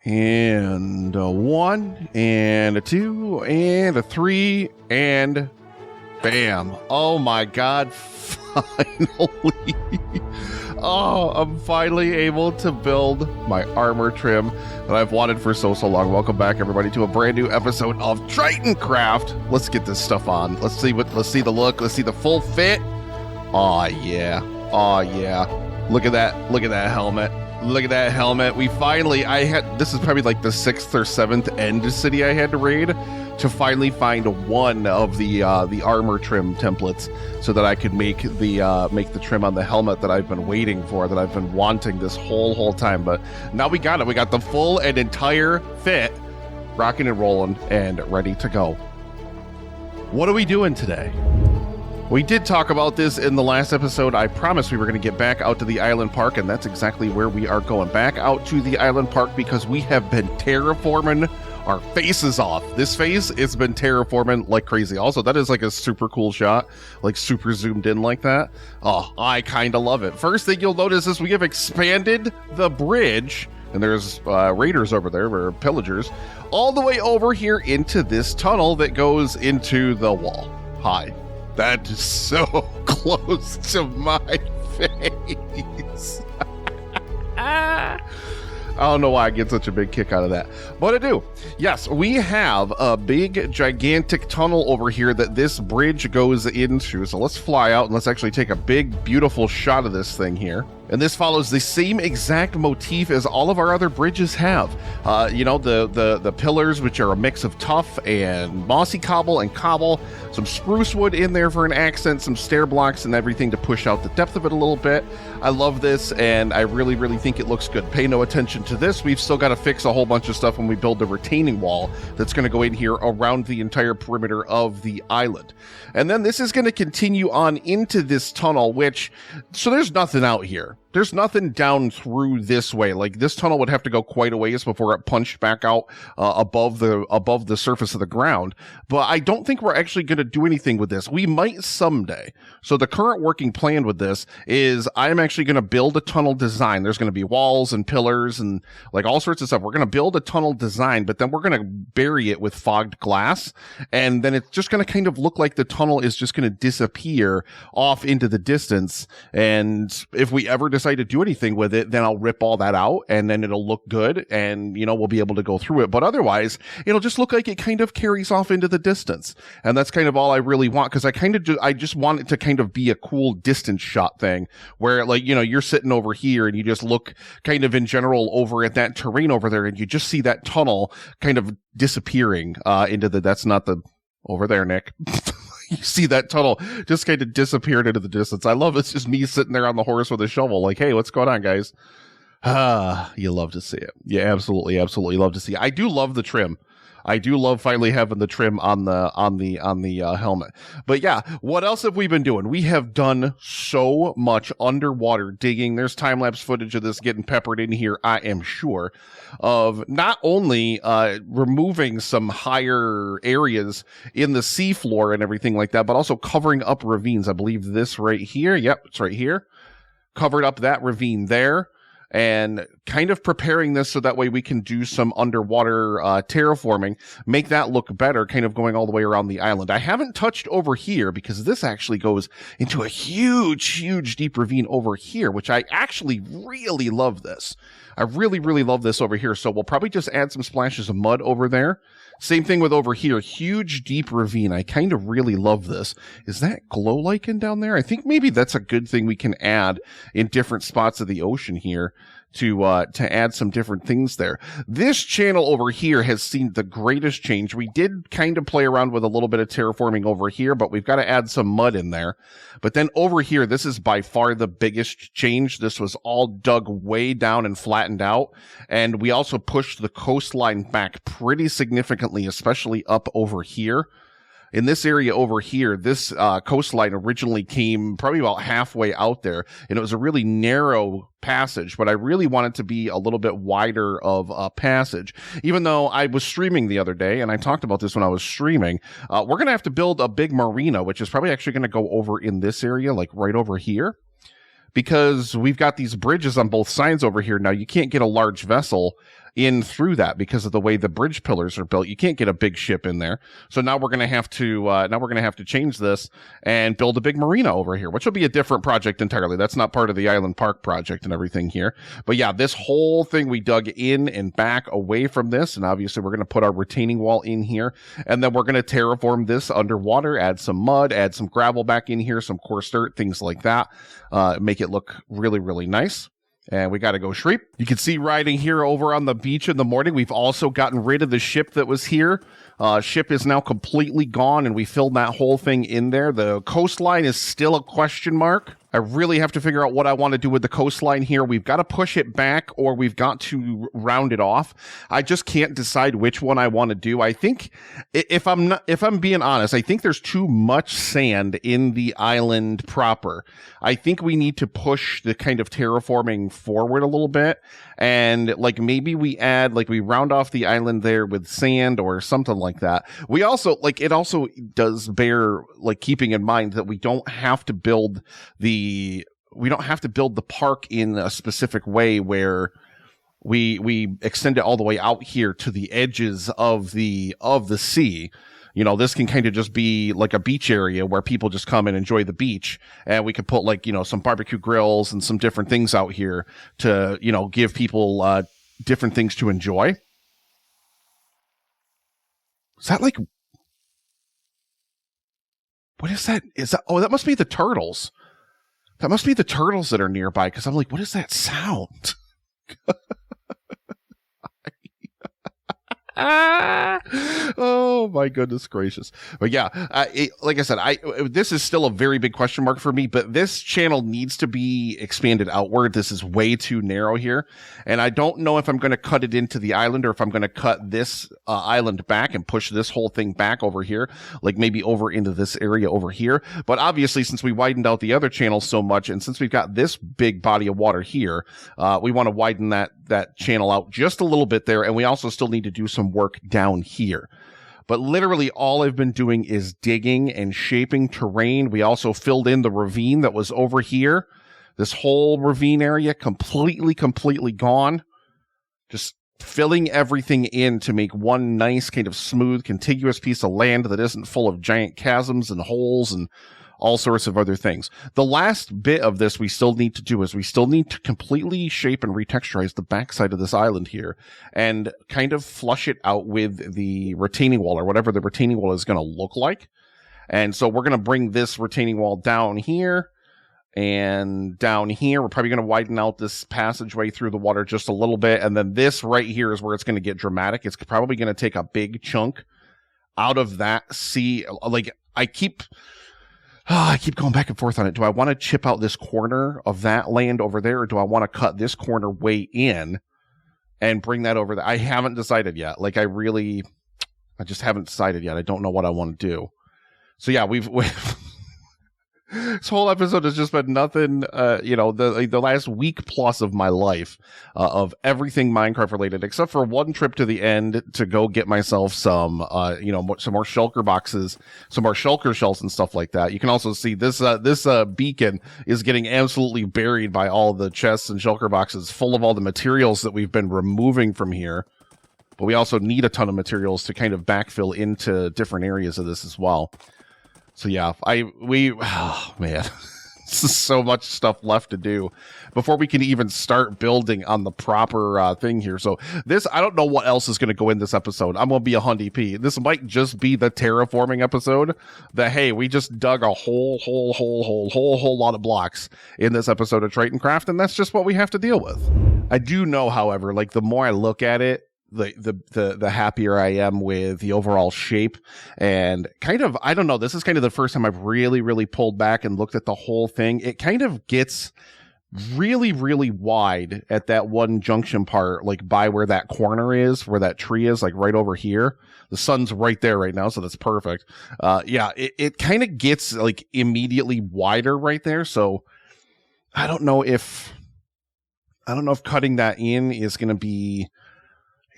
And a 1, and a 2, and a 3, and bam. Oh my God, finally. Oh, I'm finally able to build my armor trim that I've wanted for so long. Welcome back, everybody, to a brand new episode of Tritoncraft. Let's get this stuff on. Let's see the look. Let's see the full fit. Oh yeah. Oh yeah. Look at that. Look at that helmet. Look at that helmet. We finally, this is probably like the 6th or 7th end city I had to raid to finally find one of the armor trim templates so that I could make the trim on the helmet that I've been waiting for, that I've been wanting this whole time. But now we got it. We got the full and entire fit, rocking and rolling and ready to go. What are we doing today? We did talk about this in the last episode. I promised we were going to get back out to the island park, and that's exactly where we are going. Back out to the island park because we have been terraforming our faces off. This phase, it's been terraforming like crazy. Also, that is like a super cool shot, like super zoomed in like that. Oh, I kind of love it. First thing you'll notice is we have expanded the bridge, and there's raiders over there, or pillagers, all the way over here into this tunnel that goes into the wall. Hi. That is so close to my face. I don't know why I get such a big kick out of that, but I do. Yes, we have a big, gigantic tunnel over here that this bridge goes into. So let's fly out and let's actually take a big, beautiful shot of this thing here. And this follows the same exact motif as all of our other bridges have. The pillars, which are a mix of tough and mossy cobble and cobble, some spruce wood in there for an accent, some stair blocks and everything to push out the depth of it a little bit. I love this, and I really think it looks good. Pay no attention to this. We've still got to fix a whole bunch of stuff when we build the retaining wall that's going to go in here around the entire perimeter of the island. And then this is going to continue on into this tunnel, so there's nothing out here. There's nothing down through this way. Like, this tunnel would have to go quite a ways before it punched back out above the surface of the ground. But I don't think we're actually going to do anything with this. We might someday. So the current working plan with this is I'm actually going to build a tunnel design. There's going to be walls and pillars and like all sorts of stuff. We're going to build a tunnel design, but then we're going to bury it with fogged glass. And then it's just going to kind of look like the tunnel is just going to disappear off into the distance. And if we ever decide to do anything with it, then I'll rip all that out and then it'll look good and, we'll be able to go through it. But otherwise, it'll just look like it kind of carries off into the distance. And that's kind of all I really want, because I just want it to kind of be a cool distance shot thing where, like, you're sitting over here and you just look kind of in general over at that terrain over there and you just see that tunnel kind of disappearing that's not the over there, Nick. You see that tunnel just kind of disappeared into the distance. I love it's just me sitting there on the horse with a shovel like, hey, what's going on, guys? You love to see it. You absolutely love to see it. I do love the trim. I do love finally having the trim on the helmet. But yeah, what else have we been doing? We have done so much underwater digging. There's time-lapse footage of this getting peppered in here, I am sure, of not only removing some higher areas in the seafloor and everything like that, but also covering up ravines. I believe this right here. Yep, it's right here. Covered up that ravine there. And kind of preparing this so that way we can do some underwater terraforming, make that look better, kind of going all the way around the island. I haven't touched over here because this actually goes into a huge deep ravine over here, which I actually really love this. I really love this over here. So we'll probably just add some splashes of mud over there. Same thing with over here, huge deep ravine. I kind of really love this. Is that glow lichen down there? I think maybe that's a good thing we can add in different spots of the ocean here to add some different things there. This channel over here has seen the greatest change. We did kind of play around with a little bit of terraforming over here, but we've got to add some mud in there. But then over here, this is by far the biggest change. This was all dug way down and flattened out. And we also pushed the coastline back pretty significantly, especially up over here. In this area over here, this coastline originally came probably about halfway out there, and it was a really narrow passage, but I really wanted to be a little bit wider of a passage. Even though I was streaming the other day, and I talked about this when I was streaming, we're going to have to build a big marina, which is probably actually going to go over in this area, like right over here, because we've got these bridges on both sides over here. Now, you can't get a large vessel in through that because of the way the bridge pillars are built. You can't get a big ship in there. So now we're going to have to change this and build a big marina over here, which will be a different project entirely. That's not part of the Island Park project and everything here. But yeah, this whole thing we dug in and back away from this. And obviously we're going to put our retaining wall in here, and then we're going to terraform this underwater, add some mud, add some gravel back in here, some coarse dirt, things like that. Make it look really, really nice. And we got to go Shreep. You can see riding here over on the beach in the morning. We've also gotten rid of the ship that was here. Ship is now completely gone, and we filled that whole thing in there. The coastline is still a question mark. I really have to figure out what I want to do with the coastline here. We've got to push it back, or we've got to round it off. I just can't decide which one I want to do. I think if I'm being honest, I think there's too much sand in the island proper. I think we need to push the kind of terraforming forward a little bit, and like maybe we round off the island there with sand or something like that. We also it also does bear like keeping in mind that we don't have to build the park in a specific way where we extend it all the way out here to the edges of the sea. You know, this can kind of just be like a beach area where people just come and enjoy the beach, and we could put some barbecue grills and some different things out here to, give people different things to enjoy. Is that what is that? Oh, that must be the turtles. That must be the turtles that are nearby, because I'm like, what is that sound? Oh my goodness gracious. But yeah, like I said, this is still a very big question mark for me, but this channel needs to be expanded outward. This is way too narrow here, and I don't know if I'm going to cut it into the island or if I'm going to cut this island back and push this whole thing back over here, like maybe over into this area over here. But obviously, since we widened out the other channel so much, and since we've got this big body of water here, we want to widen that channel out just a little bit there, and we also still need to do some work down here. But literally all I've been doing is digging and shaping terrain. We also filled in the ravine that was over here. This whole ravine area completely gone. Just filling everything in to make one nice kind of smooth, contiguous piece of land that isn't full of giant chasms and holes and all sorts of other things. The last bit of this we still need to do is we still need to completely shape and retexturize the backside of this island here and kind of flush it out with the retaining wall, or whatever the retaining wall is going to look like. And so we're going to bring this retaining wall down here and down here. We're probably going to widen out this passageway through the water just a little bit. And then this right here is where it's going to get dramatic. It's probably going to take a big chunk out of that sea. Like I keep going back and forth on it. Do I want to chip out this corner of that land over there, or do I want to cut this corner way in and bring that over there? I haven't decided yet. I just haven't decided yet. I don't know what I want to do. So yeah, we've this whole episode has just been nothing, the last week plus of my life, of everything Minecraft related, except for one trip to the end to go get myself some more shulker boxes, some more shulker shells and stuff like that. You can also see this beacon is getting absolutely buried by all the chests and shulker boxes full of all the materials that we've been removing from here. But we also need a ton of materials to kind of backfill into different areas of this as well. So yeah, oh man, this is so much stuff left to do before we can even start building on the proper thing here. So this, I don't know what else is going to go in this episode. I'm going to be a Hundy P. This might just be the terraforming episode that, hey, we just dug a whole lot of blocks in this episode of Tritoncraft, and that's just what we have to deal with. I do know, however, like the more I look at it, the happier I am with the overall shape, and kind of, I don't know, this is kind of the first time I've really pulled back and looked at the whole thing. It kind of gets really wide at that one junction part, like by where that corner is, where that tree is, like right over here. The sun's right there right now, so that's perfect. Yeah, it kind of gets like immediately wider right there. So I don't know if cutting that in is going to be,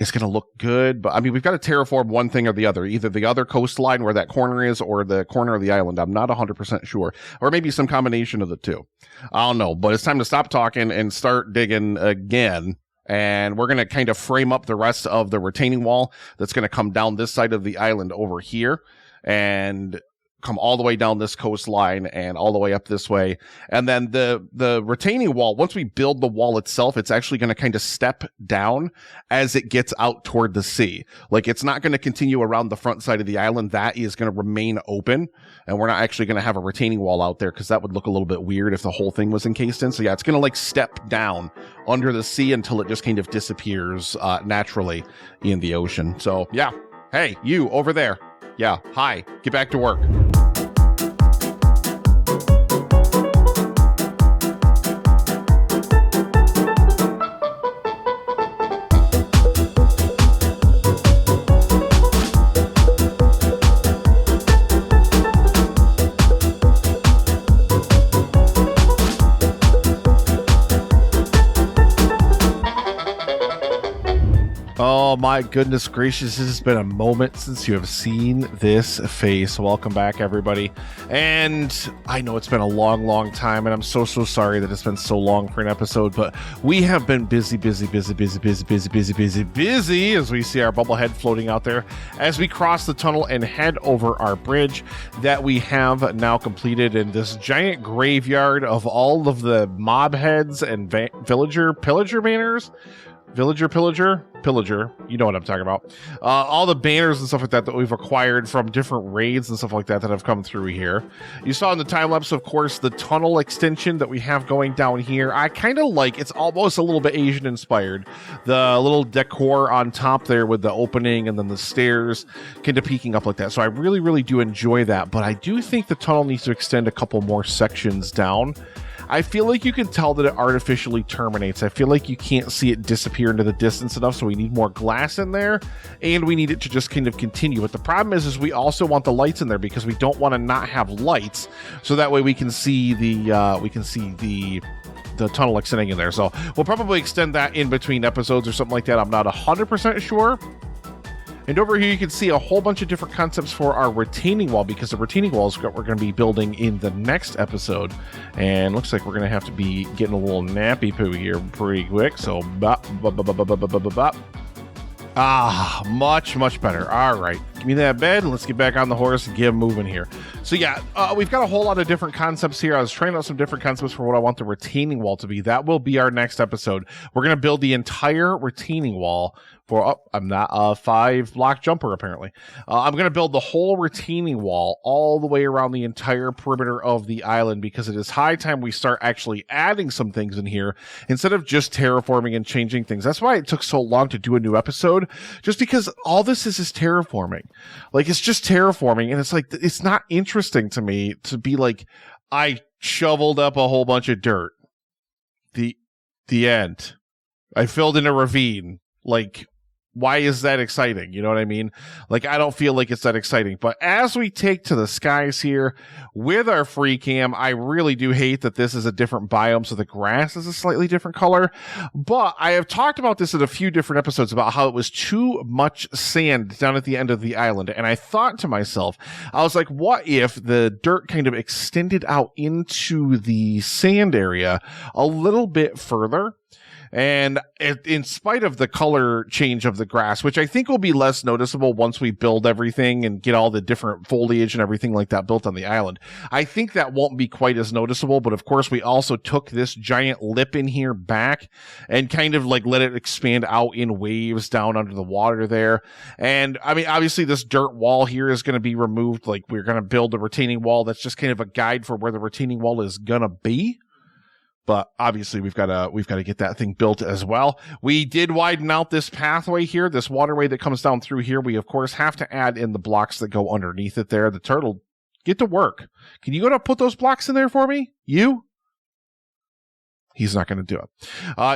it's going to look good, but I mean, we've got to terraform one thing or the other, either the other coastline where that corner is or the corner of the island. I'm not 100% sure, or maybe some combination of the two. I don't know, but it's time to stop talking and start digging again And we're going to kind of frame up the rest of the retaining wall that's going to come down this side of the island over here and come all the way down this coastline and all the way up this way. And then the retaining wall, once we build the wall itself, it's actually going to kind of step down as it gets out toward the sea. Like, it's not going to continue around the front side of the island. That is going to remain open. And we're not actually going to have a retaining wall out there because that would look a little bit weird if the whole thing was encased in. So yeah, it's going to like step down under the sea until it just kind of disappears naturally in the ocean. So yeah. Hey, you over there. Yeah, hi, get back to work. Oh my goodness gracious, this has been a moment since you have seen this face. Welcome back, everybody. And I know it's been a long time, and I'm so sorry that it's been so long for an episode, but we have been busy as we see our bubblehead floating out there as we cross the tunnel and head over our bridge that we have now completed in this giant graveyard of all of the mob heads and pillager banners. Pillager, you know what I'm talking about. All the banners and stuff like that we've acquired from different raids and stuff like that have come through here. You saw in the time lapse, of course, the tunnel extension that we have going down here. I kind of like, it's almost a little bit Asian inspired. The little decor on top there with the opening and then the stairs kind of peeking up like that. So I really do enjoy that, but I do think the tunnel needs to extend a couple more sections down. I feel like you can tell that it artificially terminates. I feel like you can't see it disappear into the distance enough, so we need more glass in there, and we need it to just kind of continue. But the problem is we also want the lights in there because we don't want to not have lights, so that way we can see the tunnel extending in there. So we'll probably extend that in between episodes or something like that. I'm not 100% sure. And over here, you can see a whole bunch of different concepts for our retaining wall, because the retaining wall is what we're going to be building in the next episode. And looks like we're going to have to be getting a little nappy poo here pretty quick. So, much better. All right, give me that bed and let's get back on the horse and get moving here. So yeah, we've got a whole lot of different concepts here. I was trying out some different concepts for what I want the retaining wall to be. That will be our next episode. We're going to build the entire retaining wall for, I'm not a 5-block jumper apparently. I'm going to build the whole retaining wall all the way around the entire perimeter of the island, because it is high time we start actually adding some things in here instead of just terraforming and changing things. That's why it took so long to do a new episode, just because all this is terraforming. Like, it's just terraforming, and it's like, it's not interesting to me to be like, I shoveled up a whole bunch of dirt. The end. I filled in a ravine. Like, why is that exciting? You know what I mean? Like, I don't feel like it's that exciting. But as we take to the skies here with our free cam, I really do hate that this is a different biome, so the grass is a slightly different color. But I have talked about this in a few different episodes about how it was too much sand down at the end of the island. And I thought to myself, I was like, what if the dirt kind of extended out into the sand area a little bit further? And in spite of the color change of the grass, which I think will be less noticeable once we build everything and get all the different foliage and everything like that built on the island, I think that won't be quite as noticeable. But of course, we also took this giant lip in here back and kind of like let it expand out in waves down under the water there. And I mean, obviously this dirt wall here is going to be removed. Like, we're going to build a retaining wall that's just kind of a guide for where the retaining wall is going to be. But obviously we've got to get that thing built as well. We did widen out this pathway here, this waterway that comes down through here. We of course have to add in the blocks that go underneath it there. The turtle, get to work. Can you go to put those blocks in there for me? You? He's not going to do it.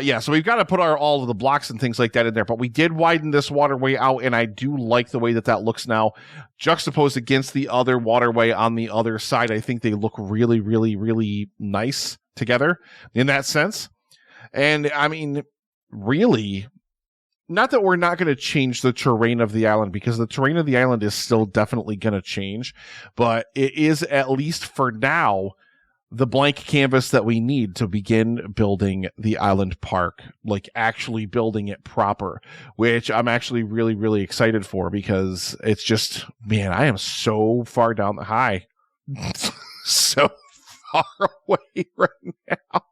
Yeah, so we've got to put all of the blocks and things like that in there. But we did widen this waterway out, and I do like the way that looks now, juxtaposed against the other waterway on the other side. I think they look really nice together in that sense. And I mean, really, not that we're not going to change the terrain of the island, because the terrain of the island is still definitely going to change, but it is, at least for now, the blank canvas that we need to begin building the island park, like actually building it proper, which I'm actually really, really excited for, because it's just, man, I am so far down the high. So far away right now.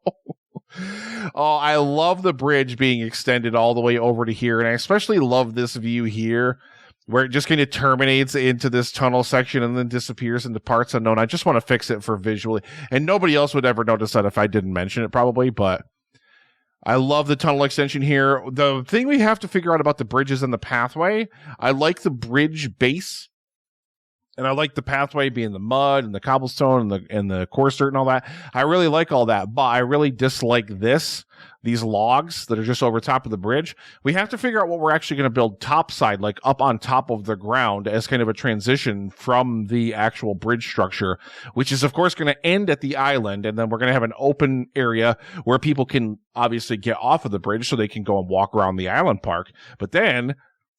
Oh, I love the bridge being extended all the way over to here. And I especially love this view here, where it just kind of terminates into this tunnel section and then disappears into parts unknown. I just want to fix it for visually. And nobody else would ever notice that if I didn't mention it, probably. But I love the tunnel extension here. The thing we have to figure out about the bridges and the pathway, I like the bridge base. And I like the pathway being the mud and the cobblestone and the coarse dirt and all that. I really like all that, but I really dislike these logs that are just over top of the bridge. We have to figure out what we're actually going to build topside, like up on top of the ground, as kind of a transition from the actual bridge structure, which is of course going to end at the island. And then we're going to have an open area where people can obviously get off of the bridge so they can go and walk around the island park. But then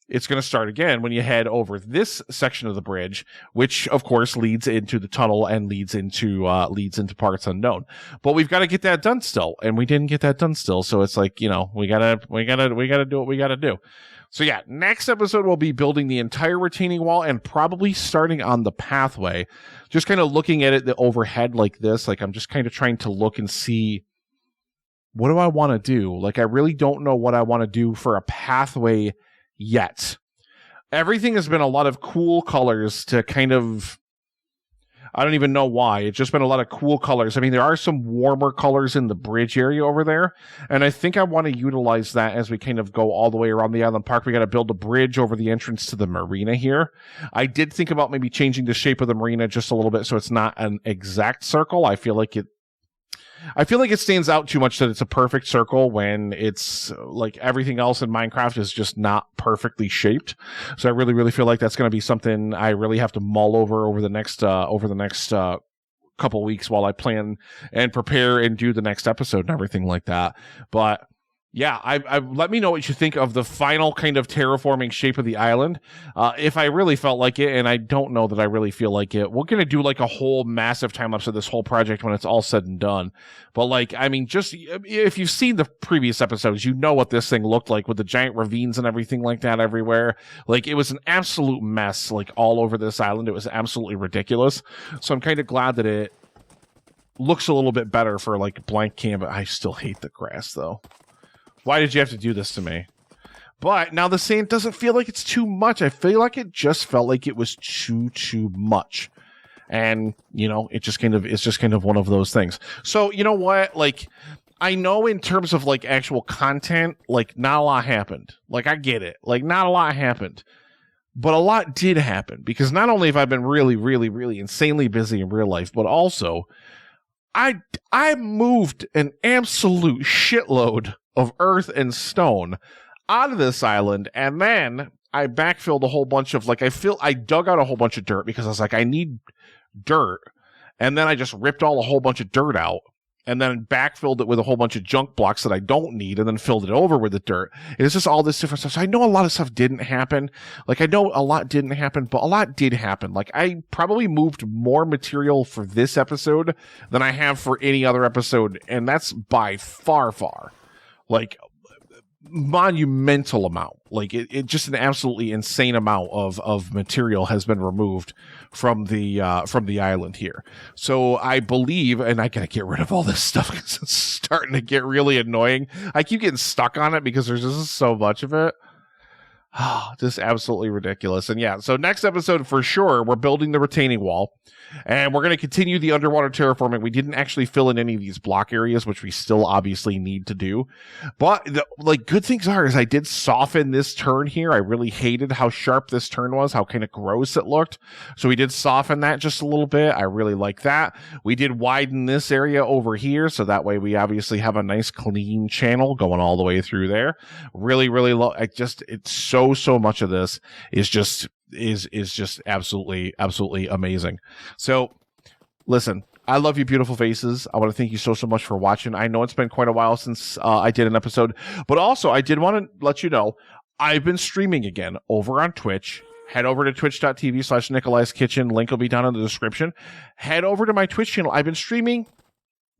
it's going to start again when you head over this section of the bridge, which of course leads into the tunnel and leads into parts unknown. But we've got to get that done still, and we didn't get that done still. So it's like, we gotta do what we gotta do. So yeah, next episode we'll be building the entire retaining wall and probably starting on the pathway. Just kind of looking at it the overhead like this. Like, I'm just kind of trying to look and see, what do I want to do? Like, I really don't know what I want to do for a pathway yet. Everything has been a lot of cool colors to kind of, I don't even know why. It's just been a lot of cool colors. I mean, there are some warmer colors in the bridge area over there, and I think I want to utilize that as we kind of go all the way around the island park. We got to build a bridge over the entrance to the marina here. I did think about maybe changing the shape of the marina just a little bit so it's not an exact circle. I feel like it stands out too much that it's a perfect circle when it's like everything else in Minecraft is just not perfectly shaped. So I really, really feel like that's going to be something I really have to mull over the next couple weeks while I plan and prepare and do the next episode and everything like that. But yeah, I let me know what you think of the final kind of terraforming shape of the island. If I really felt like it, and I don't know that I really feel like it, we're going to do like a whole massive time lapse of this whole project when it's all said and done. But like, I mean, just if you've seen the previous episodes, you know what this thing looked like with the giant ravines and everything like that everywhere. Like, it was an absolute mess, like all over this island. It was absolutely ridiculous. So I'm kind of glad that it looks a little bit better for like blank canvas. I still hate the grass though. Why did you have to do this to me? But now the sand doesn't feel like it's too much. I feel like it just felt like it was too much. And, it's just kind of one of those things. So, you know what? Like, I know in terms of like actual content, like not a lot happened. Like, I get it. Like, not a lot happened. But a lot did happen, because not only have I been really, really, really insanely busy in real life, but also I moved an absolute shitload of earth and stone out of this island, and then I backfilled a whole bunch of I dug out a whole bunch of dirt because I was like, I need dirt, and then I just ripped a whole bunch of dirt out and then backfilled it with a whole bunch of junk blocks that I don't need, and then filled it over with the dirt. And it's just all this different stuff. So I know a lot of stuff didn't happen. Like, I know a lot didn't happen, but a lot did happen. Like, I probably moved more material for this episode than I have for any other episode, and that's by far like monumental amount. Like, it just an absolutely insane amount of material has been removed from the island here. So I believe, and I gotta get rid of all this stuff because it's starting to get really annoying. I keep getting stuck on it because there's just so much of it. Just absolutely ridiculous. And yeah, so next episode for sure, we're building the retaining wall, and we're going to continue the underwater terraforming. We didn't actually fill in any of these block areas, which we still obviously need to do. But good things is I did soften this turn here. I really hated how sharp this turn was, how kind of gross it looked. So we did soften that just a little bit. I really like that. We did widen this area over here, so that way we obviously have a nice clean channel going all the way through there. Really, really low. It's so much of this is just absolutely amazing. So listen, I love you, beautiful faces. I want to thank you so much for watching. I know it's been quite a while since I did an episode, but also I did want to let you know I've been streaming again over on Twitch. Head over to twitch.tv/Nikoli's Kitchen. Link will be down in the description. Head over to my Twitch channel. I've been streaming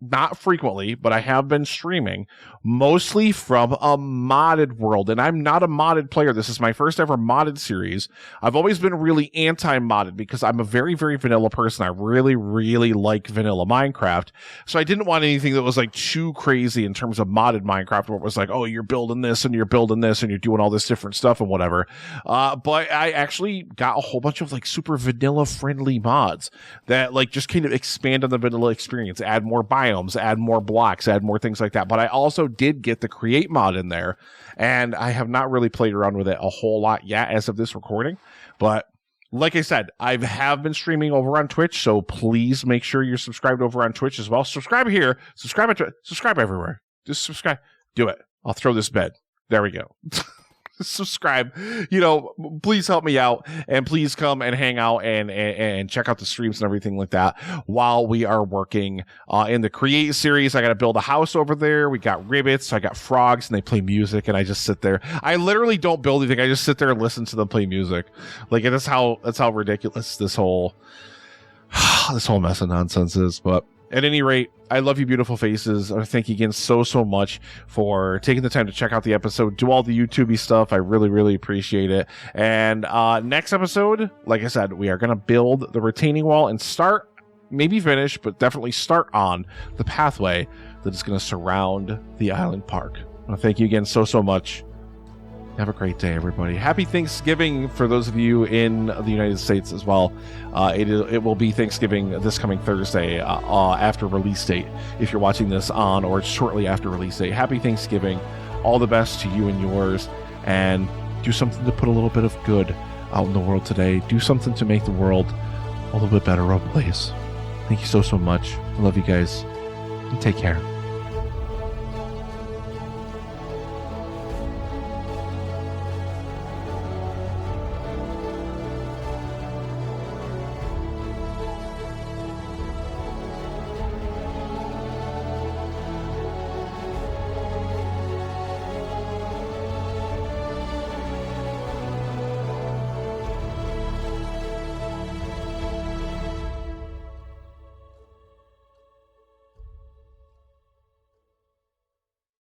not frequently, but I have been streaming mostly from a modded world. And I'm not a modded player. This is my first ever modded series. I've always been really anti-modded because I'm a very, very vanilla person. I really, really like vanilla Minecraft. So I didn't want anything that was like too crazy in terms of modded Minecraft, where it was like, oh, you're building this and you're building this and you're doing all this different stuff and whatever. But I actually got a whole bunch of like super vanilla friendly mods that like just kind of expand on the vanilla experience, add more biomes, add more blocks, add more things like that. But I also did get the create mod in there, and I have not really played around with it a whole lot yet as of this recording. But like I said, I have been streaming over on Twitch, so please make sure you're subscribed over on Twitch as well. Subscribe here, subscribe everywhere. Just subscribe. Do it. I'll throw this bed. There we go. Subscribe, please help me out, and please come and hang out and check out the streams and everything like that while we are working in the create series. I got to build a house over there. We got ribbits, I got frogs, and they play music, and I just sit there. I literally don't build anything. I just sit there and listen to them play music. Like, that's how ridiculous this whole mess of nonsense is. But at any rate, I love you, beautiful faces. Thank you again so much for taking the time to check out the episode, do all the YouTube-y stuff. I really, really appreciate it. And next episode, like I said, we are going to build the retaining wall and start, maybe finish, but definitely start on the pathway that is going to surround the island park. Thank you again so much. Have a great day, everybody. Happy Thanksgiving for those of you in the United States as well. It will be Thanksgiving this coming Thursday after release date, if you're watching this on or shortly after release date. Happy Thanksgiving. All the best to you and yours. And do something to put a little bit of good out in the world today. Do something to make the world a little bit better of a place. Thank you so much. I love you guys. And take care.